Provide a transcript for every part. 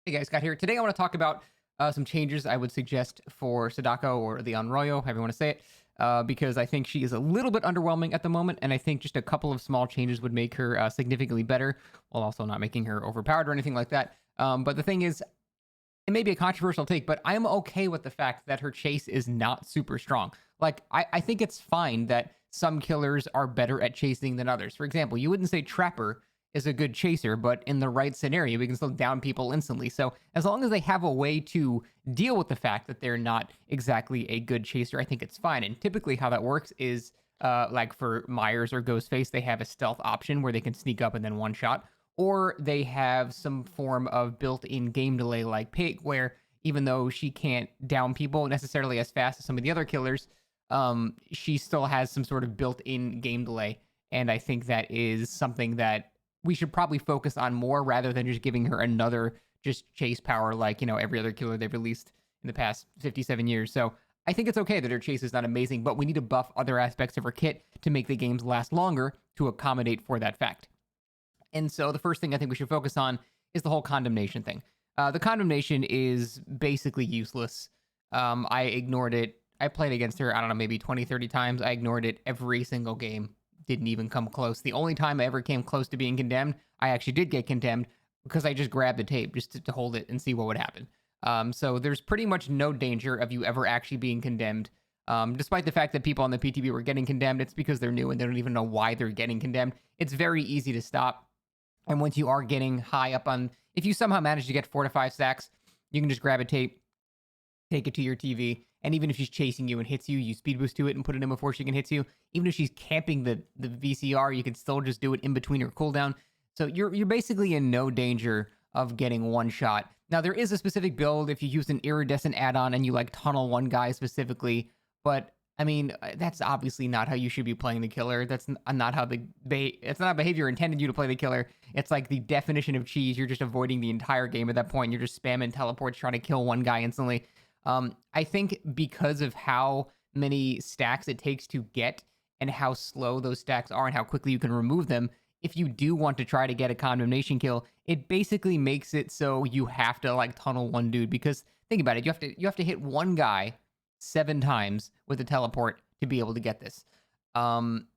Hey guys, Scott here. Today I want to talk about some changes I would suggest for Sadako or the Onryo, however you want to say it, because I think she is a little bit underwhelming at the moment, and I think just a couple of small changes would make her significantly better, while also not making her overpowered or anything like that. But the thing is, it may be a controversial take, but I'm okay with the fact that her chase is not super strong. Like, I think it's fine that some killers are better at chasing than others. For example, you wouldn't say Trapper is a good chaser, but in the right scenario, we can still down people instantly. So as long as they have a way to deal with the fact that they're not exactly a good chaser, I think it's fine. And typically how that works is like for Myers or Ghostface, they have a stealth option where they can sneak up and then one shot, or they have some form of built-in game delay like Pig, where even though she can't down people necessarily as fast as some of the other killers, she still has some sort of built-in game delay. And I think that is something that we should probably focus on more rather than just giving her another just chase power like, every other killer they've released in the past 57 years. So I think it's okay that her chase is not amazing, but we need to buff other aspects of her kit to make the games last longer to accommodate for that fact. And so the first thing I think we should focus on is the whole condemnation thing. The condemnation is basically useless. I ignored it. I played against her, I don't know, maybe 20, 30 times. I ignored it every single game. Didn't even come close. The only time I ever came close to being condemned, I actually did get condemned because I just grabbed the tape just to hold it and see what would happen. So there's pretty much no danger of you ever actually being condemned. Despite the fact that people on the PTB were getting condemned, it's because they're new and they don't even know why they're getting condemned. It's very easy to stop. And once you are getting high up on, if you somehow manage to get 4 to 5 stacks, you can just grab a tape, take it to your TV, and even if she's chasing you and hits you, you speed boost to it and put it in before she can hit you. Even if she's camping the VCR, you can still just do it in between her cooldown. So you're basically in no danger of getting one shot. Now there is a specific build if you use an iridescent add-on and you like tunnel one guy specifically, but I mean that's obviously not how you should be playing the killer. That's not how it's not behavior intended you to play the killer. It's like the definition of cheese. You're just avoiding the entire game at that point. You're just spamming teleports trying to kill one guy instantly. I think because of how many stacks it takes to get and how slow those stacks are and how quickly you can remove them, if you do want to try to get a condemnation kill, it basically makes it so you have to like tunnel one dude. Because think about it, you have to hit one guy 7 times with a teleport to be able to get this. And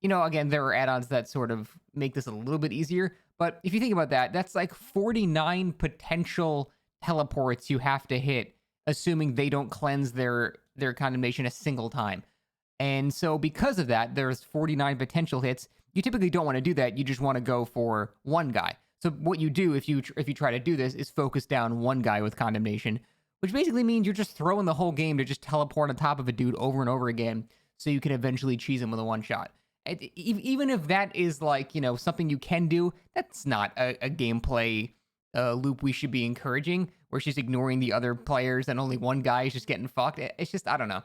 again, there are add-ons that sort of make this a little bit easier. But if you think about that, that's like 49 potential teleports you have to hit, assuming they don't cleanse their condemnation a single time. And so because of that, there's 49 potential hits. You typically don't want to do that. You just want to go for one guy. So what you do if you try to do this is focus down one guy with condemnation, which basically means you're just throwing the whole game to just teleport on top of a dude over and over again so you can eventually cheese him with a one shot. Even if that is like, something you can do, that's not a gameplay loop we should be encouraging, where she's ignoring the other players and only one guy is just getting fucked. It's just, I don't know.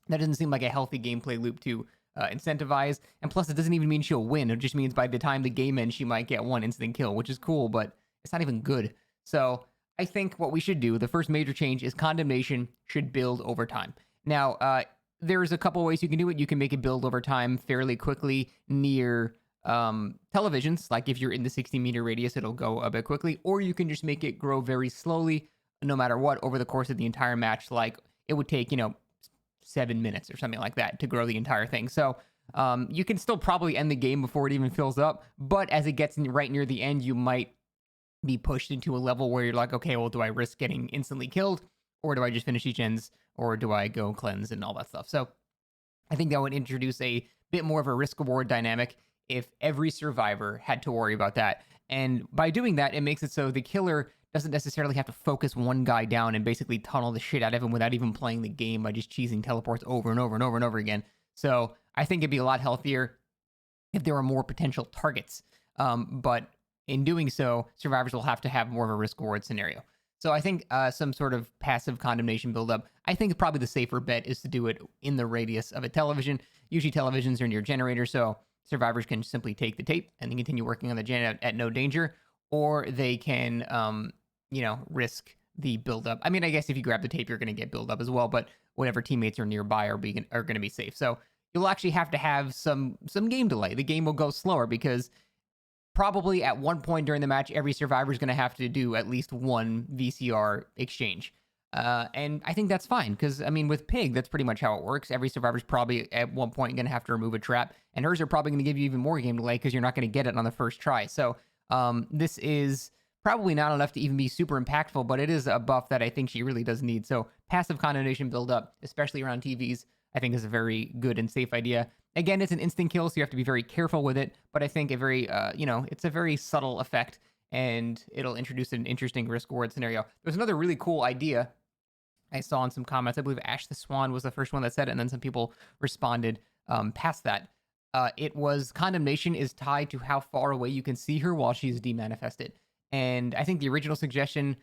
That doesn't seem like a healthy gameplay loop to incentivize. And plus, it doesn't even mean she'll win. It just means by the time the game ends, she might get one instant kill, which is cool, but it's not even good. So I think what we should do, the first major change, is condemnation should build over time. Now, there's a couple ways you can do it. You can make it build over time fairly quickly near televisions. Like if you're in the 60-meter radius, it'll go a bit quickly. Or you can just make it grow very slowly, no matter what, over the course of the entire match. Like it would take, 7 minutes or something like that to grow the entire thing. So you can still probably end the game before it even fills up. But as it gets right near the end, you might be pushed into a level where you're like, okay, well, do I risk getting instantly killed? Or do I just finish each ends? Or do I go cleanse and all that stuff? So I think that would introduce a bit more of a risk-reward dynamic if every survivor had to worry about that. And by doing that, it makes it so the killer doesn't necessarily have to focus one guy down and basically tunnel the shit out of him without even playing the game by just cheesing teleports over and over and over and over again. So I think it'd be a lot healthier if there were more potential targets. But in doing so, survivors will have to have more of a risk-reward scenario. So I think some sort of passive condemnation buildup, I think probably the safer bet is to do it in the radius of a television. Usually televisions are near generators, so survivors can simply take the tape and then continue working on the gen at no danger, or they can, risk the buildup. I mean, I guess if you grab the tape, you're going to get buildup as well, but whatever teammates are nearby are going to be safe. So you'll actually have to have some game delay. The game will go slower because probably at one point during the match, every survivor is going to have to do at least one VCR exchange. And I think that's fine because, I mean, with Pig, that's pretty much how it works. Every survivor's probably at one point going to have to remove a trap, and hers are probably going to give you even more game delay because you're not going to get it on the first try. So this is probably not enough to even be super impactful, but it is a buff that I think she really does need. So passive Condemnation build up, especially around TVs, I think is a very good and safe idea. Again, it's an instant kill, so you have to be very careful with it, but I think a very, it's a very subtle effect, and it'll introduce an interesting risk-reward scenario. There's another really cool idea I saw in some comments. I believe Ash the Swan was the first one that said it, and then some people responded past that. It was Condemnation is tied to how far away you can see her while she's demanifested. And I think the original suggestion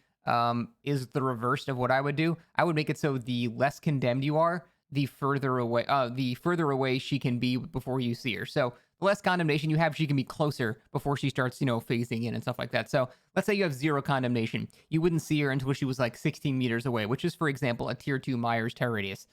is the reverse of what I would do. I would make it so the less condemned you are, the further away she can be before you see her. So the less condemnation you have, she can be closer before she starts, phasing in and stuff like that. So let's say you have 0 condemnation. You wouldn't see her until she was like 16 meters away, which is, for example, a tier 2 Myers terror radius,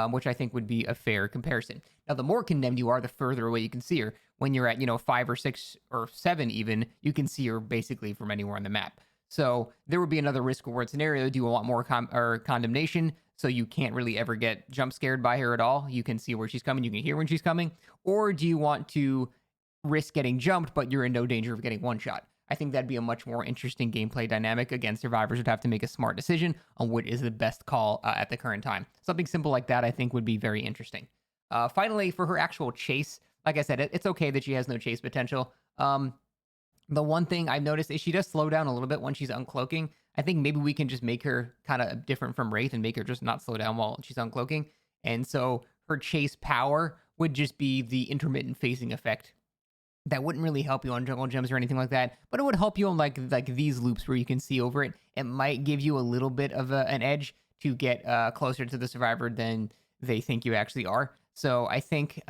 which I think would be a fair comparison. Now, the more condemned you are, the further away you can see her. When you're at, 5 or 6 or 7 even, you can see her basically from anywhere on the map. So there would be another risk-reward scenario. Do you want more condemnation? So you can't really ever get jump scared by her at all. You can see where she's coming. You can hear when she's coming. Or do you want to risk getting jumped, but you're in no danger of getting one shot? I think that'd be a much more interesting gameplay dynamic. Again, survivors would have to make a smart decision on what is the best call at the current time. Something simple like that, I think, would be very interesting. Finally, for her actual chase, like I said, it's okay that she has no chase potential. The one thing I've noticed is she does slow down a little bit when she's uncloaking. I think maybe we can just make her kind of different from Wraith and make her just not slow down while she's uncloaking. And so her chase power would just be the intermittent phasing effect. That wouldn't really help you on jungle gems or anything like that, but it would help you on like these loops where you can see over it. It might give you a little bit of an edge to get closer to the survivor than they think you actually are. So I think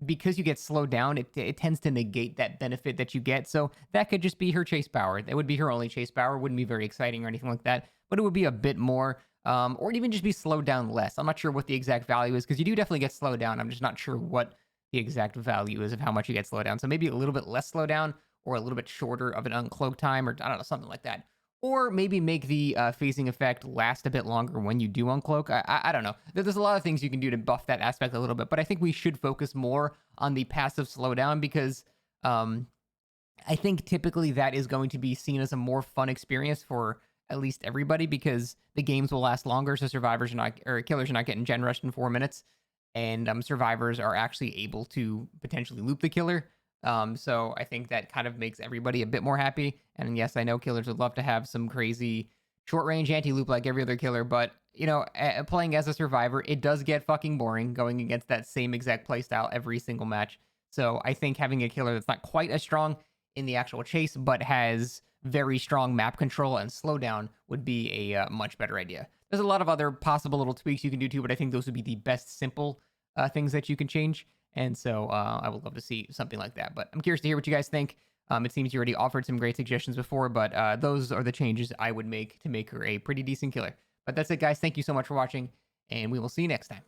because you get slowed down, it tends to negate that benefit that you get. So that could just be her chase power. That would be her only chase power. Wouldn't be very exciting or anything like that, but it would be a bit more, or even just be slowed down less. I'm not sure what the exact value is because you do definitely get slowed down. I'm just not sure what the exact value is of how much you get slowed down. So maybe a little bit less slow down or a little bit shorter of an uncloak time, or I don't know, something like that. Or maybe make the phasing effect last a bit longer when you do uncloak. I don't know. There's a lot of things you can do to buff that aspect a little bit, but I think we should focus more on the passive slowdown because I think typically that is going to be seen as a more fun experience for at least everybody because the games will last longer, so survivors are not, or killers are not getting gen rushed in 4 minutes, and survivors are actually able to potentially loop the killer. So I think that kind of makes everybody a bit more happy. And yes, I know killers would love to have some crazy short range anti-loop like every other killer, but playing as a survivor, it does get fucking boring going against that same exact playstyle every single match. So I think having a killer that's not quite as strong in the actual chase, but has very strong map control and slowdown would be a much better idea. There's a lot of other possible little tweaks you can do too, but I think those would be the best simple things that you can change. And so I would love to see something like that. But I'm curious to hear what you guys think. It seems you already offered some great suggestions before, but those are the changes I would make to make her a pretty decent killer. But that's it, guys. Thank you so much for watching, and we will see you next time.